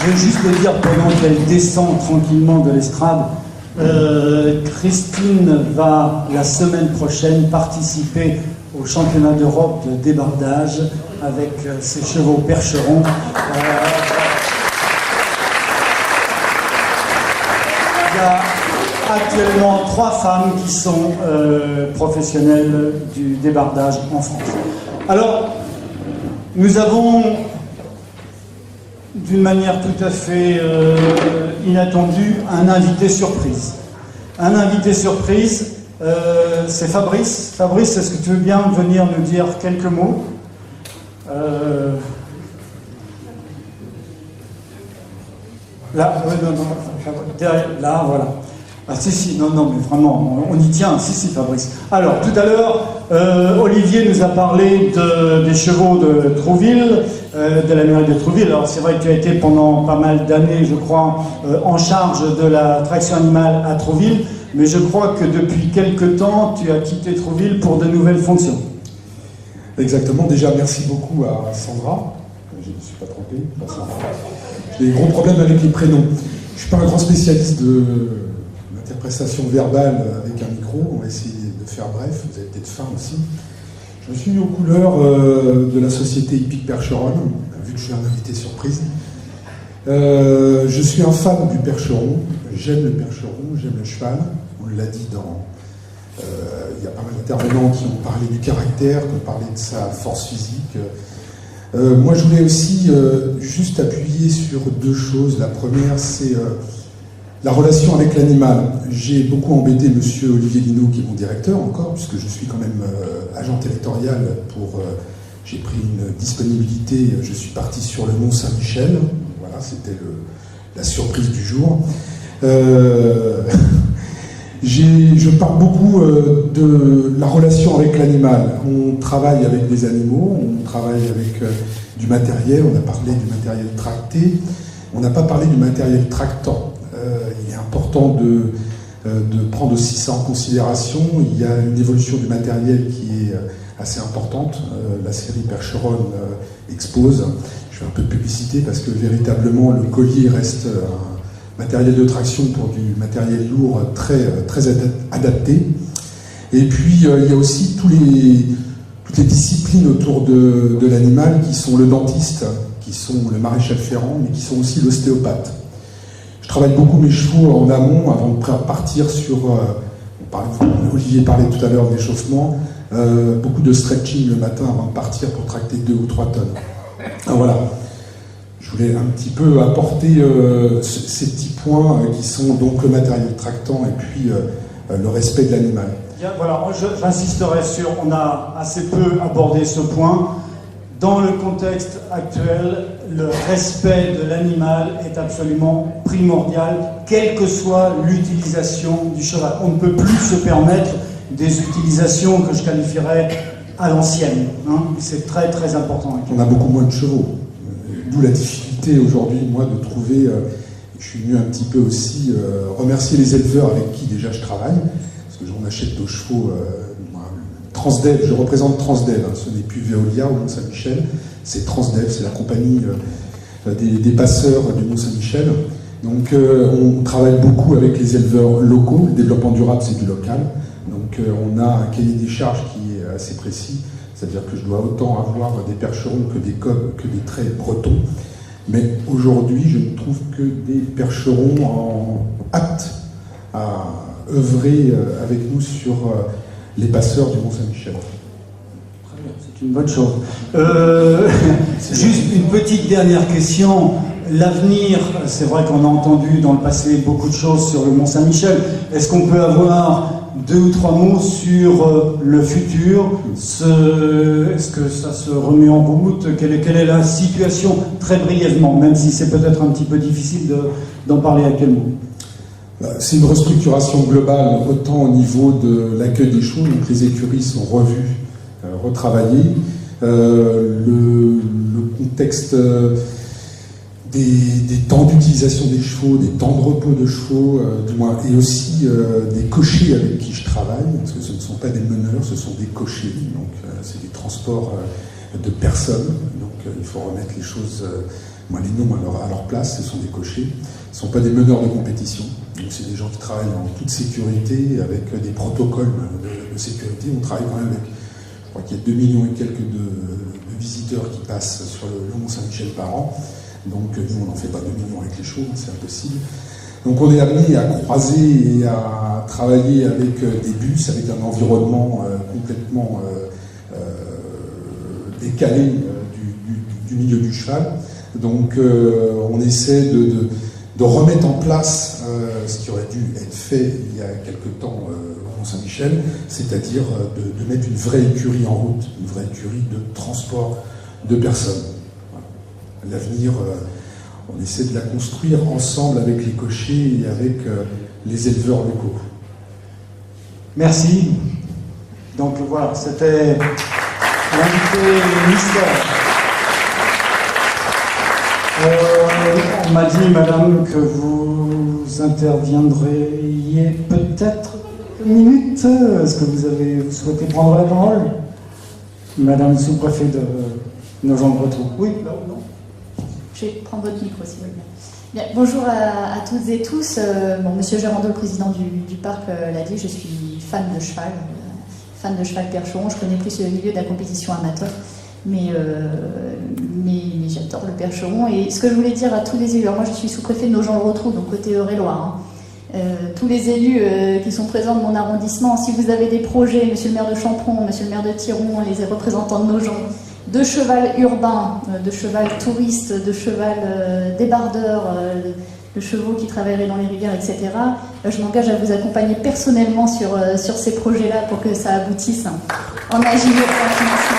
Je veux juste le dire pendant qu'elle descend tranquillement de l'estrade. Christine va la semaine prochaine participer au championnat d'Europe de débardage avec ses chevaux percherons. Il y a actuellement 3 femmes qui sont professionnelles du débardage en France. Alors, nous avons, d'une manière tout à fait inattendue, un invité surprise. Un invité surprise, c'est Fabrice. Fabrice, est-ce que tu veux bien venir nous dire quelques mots ? Là, derrière, là, voilà. Ah si, non, mais vraiment, on y tient, si, Fabrice. Alors, tout à l'heure, Olivier nous a parlé des chevaux de Trouville, de la mairie de Trouville. Alors, c'est vrai que tu as été pendant pas mal d'années, je crois, en charge de la traction animale à Trouville, mais je crois que depuis quelque temps, tu as quitté Trouville pour de nouvelles fonctions. Exactement. Déjà, merci beaucoup à Sandra. Je ne me suis pas trompé, pas Sandra. J'ai des gros problèmes avec les prénoms. Je ne suis pas un grand spécialiste de l'interprétation verbale avec un micro. On va essayer de faire bref. Vous avez peut-être faim aussi. Je me suis mis aux couleurs de la société hippique Percheron, vu que je suis un invité surprise. Je suis un fan du percheron. J'aime le percheron, j'aime le cheval. On l'a dit dans... Il y a pas mal d'intervenants qui ont parlé du caractère, qui ont parlé de sa force physique. Moi, je voulais aussi juste appuyer sur 2 choses. La première, c'est la relation avec l'animal. J'ai beaucoup embêté monsieur Olivier Lino, qui est mon directeur encore, puisque je suis quand même agent territorial pour... j'ai pris une disponibilité, je suis parti sur le Mont Saint-Michel. Voilà, c'était la surprise du jour. Je parle beaucoup de la relation avec l'animal. On travaille avec des animaux, on travaille avec du matériel, on a parlé du matériel tracté, on n'a pas parlé du matériel tractant. Il est important de prendre aussi ça en considération. Il y a une évolution du matériel qui est assez importante. La série Percheron expose. Je fais un peu de publicité parce que véritablement le collier reste un matériel de traction pour du matériel lourd très adapté. Et puis il y a aussi toutes les disciplines autour de l'animal qui sont le dentiste, qui sont le maréchal ferrant, mais qui sont aussi l'ostéopathe. Je travaille beaucoup mes chevaux en amont avant de partir sur... Olivier parlait tout à l'heure d'échauffement, beaucoup de stretching le matin avant de partir pour tracter 2 ou 3 tonnes. Ah, voilà. Je voulais un petit peu apporter ces petits points qui sont donc le matériel tractant et puis le respect de l'animal. Bien, voilà, j'insisterai sur, on a assez peu abordé ce point. Dans le contexte actuel, le respect de l'animal est absolument primordial, quelle que soit l'utilisation du cheval. On ne peut plus se permettre des utilisations que je qualifierais à l'ancienne. Hein. C'est très très important. On a beaucoup moins de chevaux. D'où la difficulté aujourd'hui, moi, de trouver... je suis venu un petit peu aussi remercier les éleveurs avec qui déjà je travaille, parce que j'en achète nos chevaux... Transdev, je représente Transdev, hein, ce n'est plus Veolia au Mont-Saint-Michel, c'est Transdev, c'est la compagnie des passeurs du Mont-Saint-Michel. Donc on travaille beaucoup avec les éleveurs locaux, le développement durable c'est du local, donc on a un cahier des charges qui est assez précis, c'est-à-dire que je dois autant avoir des percherons que des cobs, que des traits bretons, mais aujourd'hui je ne trouve que des percherons aptes à œuvrer avec nous sur... les passeurs du Mont-Saint-Michel. Très bien, c'est une bonne chose. Juste une petite dernière question. L'avenir, c'est vrai qu'on a entendu dans le passé beaucoup de choses sur le Mont-Saint-Michel. Est-ce qu'on peut avoir 2 ou 3 mots sur le futur? Est-ce que ça se remet en route? Quelle est la situation, très brièvement, même si c'est peut-être un petit peu difficile d'en parler actuellement? C'est une restructuration globale, autant au niveau de l'accueil des chevaux, donc les écuries sont revues, retravaillées. Le contexte des temps d'utilisation des chevaux, des temps de repos de chevaux, du moins, et aussi des cochers avec qui je travaille, parce que ce ne sont pas des meneurs, ce sont des cochers, donc c'est des transports de personnes, donc il faut remettre les choses Moi, les noms à leur place, ce sont des cochers. Ce ne sont pas des meneurs de compétition. Donc, c'est des gens qui travaillent en toute sécurité, avec des protocoles de sécurité. On travaille quand même avec, je crois qu'il y a 2 millions et quelques de visiteurs qui passent sur le Mont-Saint-Michel par an. Donc, nous, on n'en fait pas 2 millions avec les chevaux, c'est impossible. Donc on est amené à croiser et à travailler avec des bus, avec un environnement complètement décalé du milieu du cheval. Donc on essaie de remettre en place ce qui aurait dû être fait il y a quelque temps au Mont-Saint-Michel, c'est-à-dire de mettre une vraie écurie en route, une vraie écurie de transport de personnes. Voilà. L'avenir... on essaie de la construire ensemble avec les cochers et avec les éleveurs locaux. Merci. Donc voilà, c'était l'invité mystère. On m'a dit, madame, que vous interviendriez peut-être une minute. Est-ce que vous souhaitez prendre la parole? Madame sous-préfet de Nogent-le-Rotrou. Oui, non, non. Je vais prendre votre micro, si vous voulez bien. Bonjour à toutes et tous. Monsieur Gérando, le président du parc, l'a dit, je suis fan de cheval percheron. Je connais plus le milieu de la compétition amateur, mais j'adore le percheron. Et ce que je voulais dire à tous les élus, alors moi je suis sous-préfet de Nogent-le-Rotrou, donc côté Eure-et-Loire. Tous les élus qui sont présents de mon arrondissement, si vous avez des projets, monsieur le maire de Champron, monsieur le maire de Thiron, les représentants de Nogent, de cheval urbain, de cheval touriste, de cheval débardeur, de chevaux qui travailleraient dans les rivières, etc. Je m'engage à vous accompagner personnellement sur ces projets-là pour que ça aboutisse en agilité pour un financement.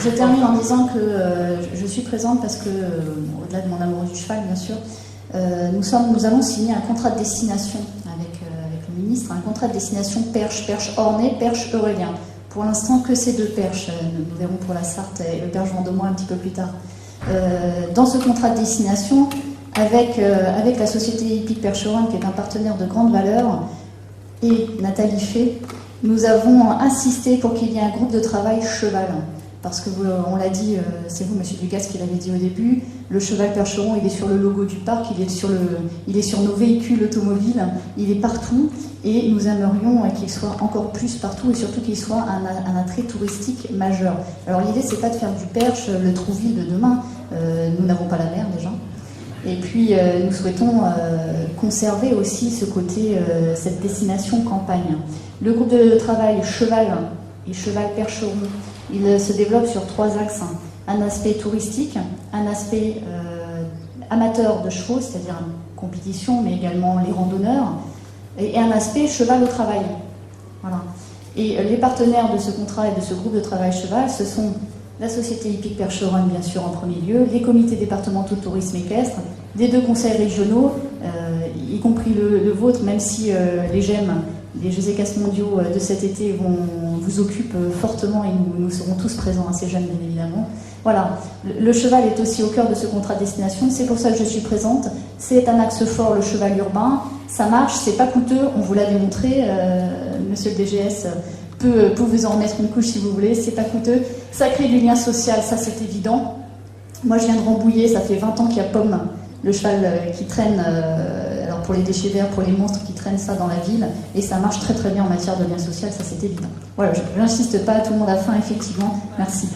Je termine en disant que je suis présente parce que, au-delà de mon amour du cheval, bien sûr, nous allons signer un contrat de destination avec le ministre, un contrat de destination perche ornée, perche Eurélien. Pour l'instant, que ces 2 perches. Nous verrons pour la Sarthe et le perche Vendômois un petit peu plus tard. Dans ce contrat de destination, avec la société hippique Percheron, qui est un partenaire de grande valeur, et Nathalie Fay, nous avons insisté pour qu'il y ait un groupe de travail cheval. Parce que, on l'a dit, c'est vous, monsieur Dugas, qui l'avez dit au début, le cheval percheron, il est sur le logo du parc, il est sur nos véhicules automobiles, il est partout, et nous aimerions qu'il soit encore plus partout, et surtout qu'il soit un attrait touristique majeur. Alors l'idée, c'est pas de faire du perche le Trouville de demain, nous n'avons pas la mer déjà, et puis nous souhaitons conserver aussi ce côté, cette destination campagne. Le groupe de travail cheval et cheval percheron, il se développe sur 3 axes. Un aspect touristique, un aspect amateur de chevaux, c'est-à-dire compétition, mais également les randonneurs, et un aspect cheval au travail. Voilà. Et les partenaires de ce contrat et de ce groupe de travail cheval, ce sont la société hippique Percheron, bien sûr, en premier lieu, les comités départementaux de tourisme équestre, des 2 conseils régionaux, y compris le vôtre, même si les GEM, les Jeux équestres mondiaux de cet été vous occupent fortement et nous serons tous présents à ces jeunes, bien évidemment. Voilà, le cheval est aussi au cœur de ce contrat de destination, c'est pour ça que je suis présente. C'est un axe fort, le cheval urbain. Ça marche, c'est pas coûteux, on vous l'a démontré. Monsieur le DGS peut vous en remettre une couche si vous voulez, c'est pas coûteux. Ça crée du lien social, ça c'est évident. Moi je viens de Rambouillet, ça fait 20 ans qu'il y a Pomme, le cheval qui traîne, alors pour les déchets verts, pour les monstres qui traînent ça dans la ville, et ça marche très très bien en matière de lien social, ça c'est évident. Voilà, je n'insiste pas, tout le monde a faim, effectivement. Merci.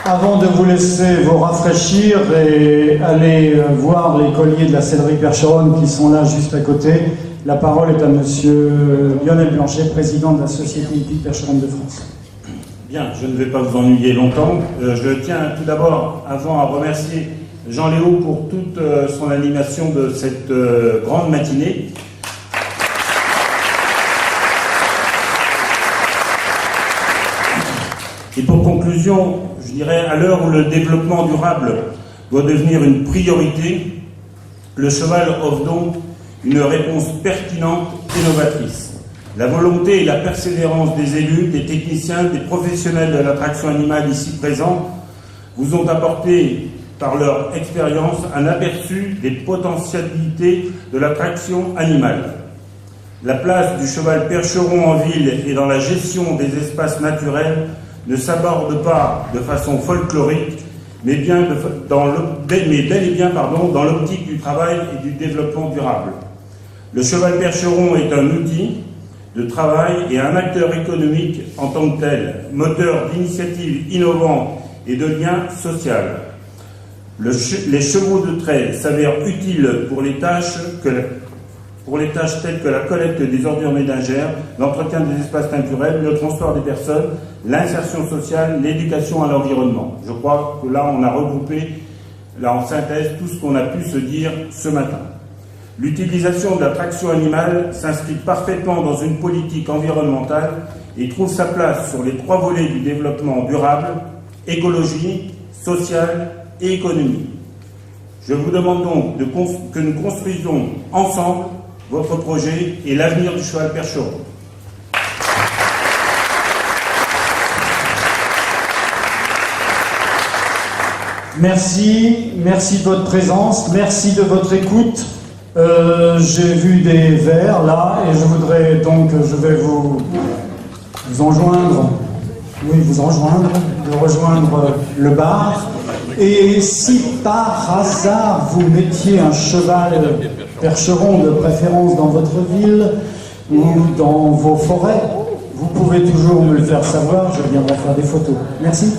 Avant de vous laisser vous rafraîchir et aller voir les colliers de la sellerie Percheron qui sont là juste à côté, la parole est à monsieur Lionel Blanchet, président de la Société hippique Percheron de France. Bien, je ne vais pas vous ennuyer longtemps. Je tiens tout d'abord, avant, à remercier Jean-Léo pour toute son animation de cette grande matinée. Et pour conclusion, je dirais, à l'heure où le développement durable doit devenir une priorité, le cheval offre donc une réponse pertinente et novatrice. La volonté et la persévérance des élus, des techniciens, des professionnels de l'attraction animale ici présents vous ont apporté, par leur expérience, un aperçu des potentialités de l'attraction animale. La place du cheval percheron en ville et dans la gestion des espaces naturels ne s'aborde pas de façon folklorique, mais bel et bien dans l'optique du travail et du développement durable. Le cheval percheron est un outil de travail et un acteur économique en tant que tel, moteur d'initiatives innovantes et de liens sociaux. Les chevaux de trait s'avèrent utiles pour les tâches telles que la collecte des ordures ménagères, l'entretien des espaces naturels, le transport des personnes, l'insertion sociale, l'éducation à l'environnement. Je crois que là, on a regroupé, en synthèse, tout ce qu'on a pu se dire ce matin. L'utilisation de la traction animale s'inscrit parfaitement dans une politique environnementale et trouve sa place sur les 3 volets du développement durable, écologie, sociale et économie. Je vous demande donc que nous construisons ensemble votre projet et l'avenir du cheval percheron. Merci de votre présence, merci de votre écoute. J'ai vu des verres là et je vais vous enjoindre, de rejoindre le bar. Et si par hasard vous mettiez un cheval percheron de préférence dans votre ville ou dans vos forêts, vous pouvez toujours me le faire savoir, je viendrai faire des photos. Merci.